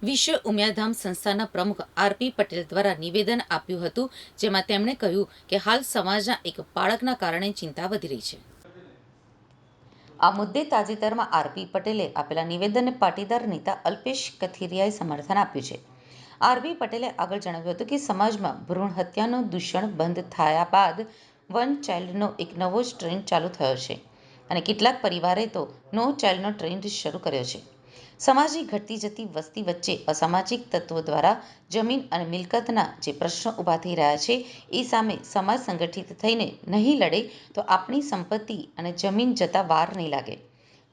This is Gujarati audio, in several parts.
વિશ્વ ઉમિયાધામ સંસ્થાના પ્રમુખ આરપી પટેલ દ્વારા નિવેદન આપ્યું હતું, જેમાં તેમણે કહ્યું કે હાલ સમાજના એક બાળકના કારણે ચિંતા વધી રહી છે. આ મુદ્દે તાજેતરમાં આરપી પટેલે આપેલા નિવેદનને પાટીદાર નેતા અલ્પેશ કથિરિયાએ સમર્થન આપ્યું છે. આરપી પટેલે આગળ જણાવ્યું હતું કે સમાજમાં ભ્રૂણ હત્યાનું દૂષણ બંધ થયા બાદ વન ચાઇલ્ડનો એક નવો જ ટ્રેન્ડ ચાલુ થયો છે અને કેટલાક પરિવારે તો નો ચાઇલ્ડનો ટ્રેન્ડ શરૂ કર્યો છે. સમાજની ઘટતી જતી વસ્તી વચ્ચે અસામાજિક તત્વો દ્વારા જમીન અને મિલકતના જે પ્રશ્નો ઊભા થઈ રહ્યા છે એ સામે સમાજ સંગઠિત થઈને નહીં લડે તો આપણી સંપત્તિ અને જમીન જતા વાર નહીં લાગે.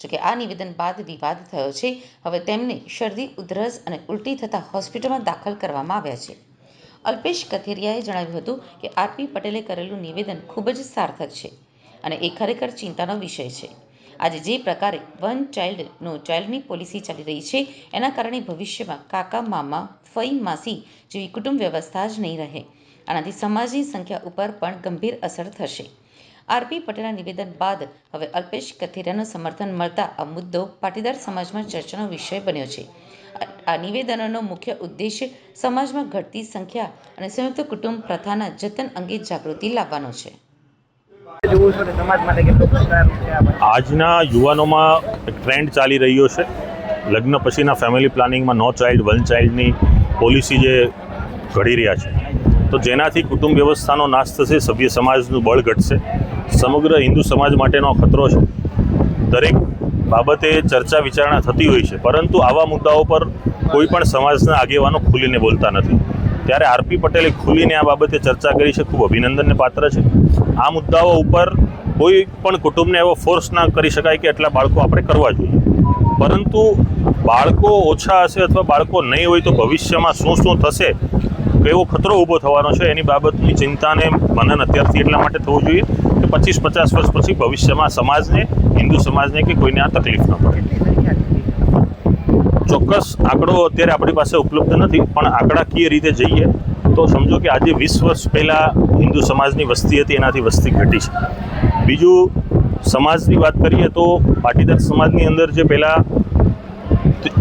જોકે આ નિવેદન બાદ વિવાદ થયો છે. હવે તેમને શરદી, ઉધરસ અને ઉલટી થતાં હોસ્પિટલમાં દાખલ કરવામાં આવ્યા છે. અલ્પેશ કથિરિયાએ જણાવ્યું હતું કે આરપી પટેલે કરેલું નિવેદન ખૂબ જ સાર્થક છે અને એ ખરેખર ચિંતાનો વિષય છે. આજે જે પ્રકારે વન ચાઇલ્ડ નો ચાઇલ્ડની પોલિસી ચાલી રહી છે એના કારણે ભવિષ્યમાં કાકા, મામા, ફઈ, માસી જેવી કુટુંબ વ્યવસ્થા જ નહીં રહે. આનાથી સમાજની સંખ્યા ઉપર પણ ગંભીર અસર થશે. આરપી પટેલના નિવેદન બાદ હવે અલ્પેશ કથિરિયાનું સમર્થન મળતા આ મુદ્દો પાટીદાર સમાજમાં ચર્ચાનો વિષય બન્યો છે. આ નિવેદનનો મુખ્ય ઉદ્દેશ્ય સમાજમાં ઘટતી સંખ્યા અને સંયુક્ત કુટુંબ પ્રથાના જતન અંગે જાગૃતિ લાવવાનો છે. આજના યુવાનોમાં એક ટ્રેન્ડ ચાલી રહ્યો છે. લગ્ન પછીના ફેમિલી પ્લાનિંગમાં નો ચાઇલ્ડ વન ચાઇલ્ડની પોલિસી જે ઘડી રહ્યા છે, તો જેનાથી કુટુંબ વ્યવસ્થાનો નાશ થશે, સભ્ય સમાજનું બળ ઘટશે, સમગ્ર હિન્દુ સમાજ માટેનો ખતરો છે. દરેક બાબતે ચર્ચા વિચારણા થતી હોય છે, પરંતુ આવા મુદ્દાઓ પર કોઈ પણ સમાજના આગેવાનો ખુલીને બોલતા નથી. ત્યારે આરપી પટેલે ખુલીને આ બાબતે ચર્ચા કરી છે, ખૂબ અભિનંદનને પાત્ર છે. આ મુદ્દાઓ ઉપર કોઈ પણ કુટુંબને એવો ફોર્સ ના કરી શકાય કે એટલા બાળકો આપણે કરવા જોઈએ, પરંતુ બાળકો ઓછા હશે અથવા બાળકો નહીં હોય તો ભવિષ્યમાં શું થશે, કેવો ખતરો ઊભો થવાનો છે, એની બાબતની ચિંતાને મનન અત્યારથી એટલા માટે થવું જોઈએ કે 25-50 વર્ષ પછી ભવિષ્યમાં સમાજને, હિન્દુ સમાજને કે કોઈને આ તકલીફ ન પડે. ચોક્કસ આંકડો અત્યારે આપણી પાસે ઉપલબ્ધ નથી, પણ આંકડાકીય રીતે જઈએ તો સમજો કે આજે 20 વર્ષ પહેલાં હિન્દુ સમાજની વસ્તી હતી, એનાથી વસ્તી ઘટી છે. બીજું, સમાજની વાત કરીએ તો પાટીદાર સમાજની અંદર જે પહેલાં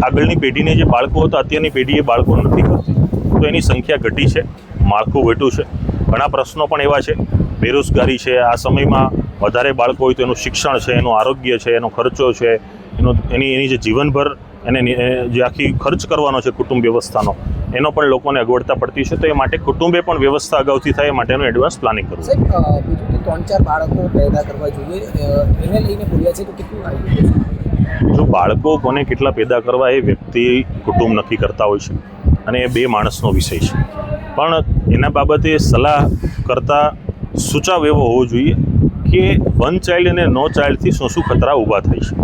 આગળની પેઢીને જે બાળકો હતા, અત્યારની પેઢીએ બાળકો નથી કરતી, તો એની સંખ્યા ઘટી છે, માળખું ઘટ્યું છે. ઘણા પ્રશ્નો પણ એવા છે, બેરોજગારી છે, આ સમયમાં વધારે બાળકો હોય તો એનું શિક્ષણ છે, એનું આરોગ્ય છે, એનો ખર્ચો છે, એની જે જીવનભર એને જે આખી ખર્ચ કરવાનો છે કુટુંબ વ્યવસ્થાનો, એનો પણ લોકોને અગવડતા પડતી છે. તો એ માટે કુટુંબે પણ વ્યવસ્થા અગાઉથી થાય એ માટેનું એડવાન્સ પ્લાનિંગ કરવું. બીજું કે 3-4 બાળકો પેદા કરવા જોઈએ, એને લઈને બોલ્યા છે તો કેટલું આવ્યું? જો બાળકો કોને કેટલા પેદા કરવા એ વ્યક્તિ કુટુંબ નક્કી કરતા હોય છે અને એ બે માણસનો વિષય છે, પણ એના બાબતે સલાહ કરતાં સૂચવ એવો હોવો જોઈએ કે વન ચાઇલ્ડ અને નો ચાઇલ્ડથી શું ખતરા ઊભા થાય છે.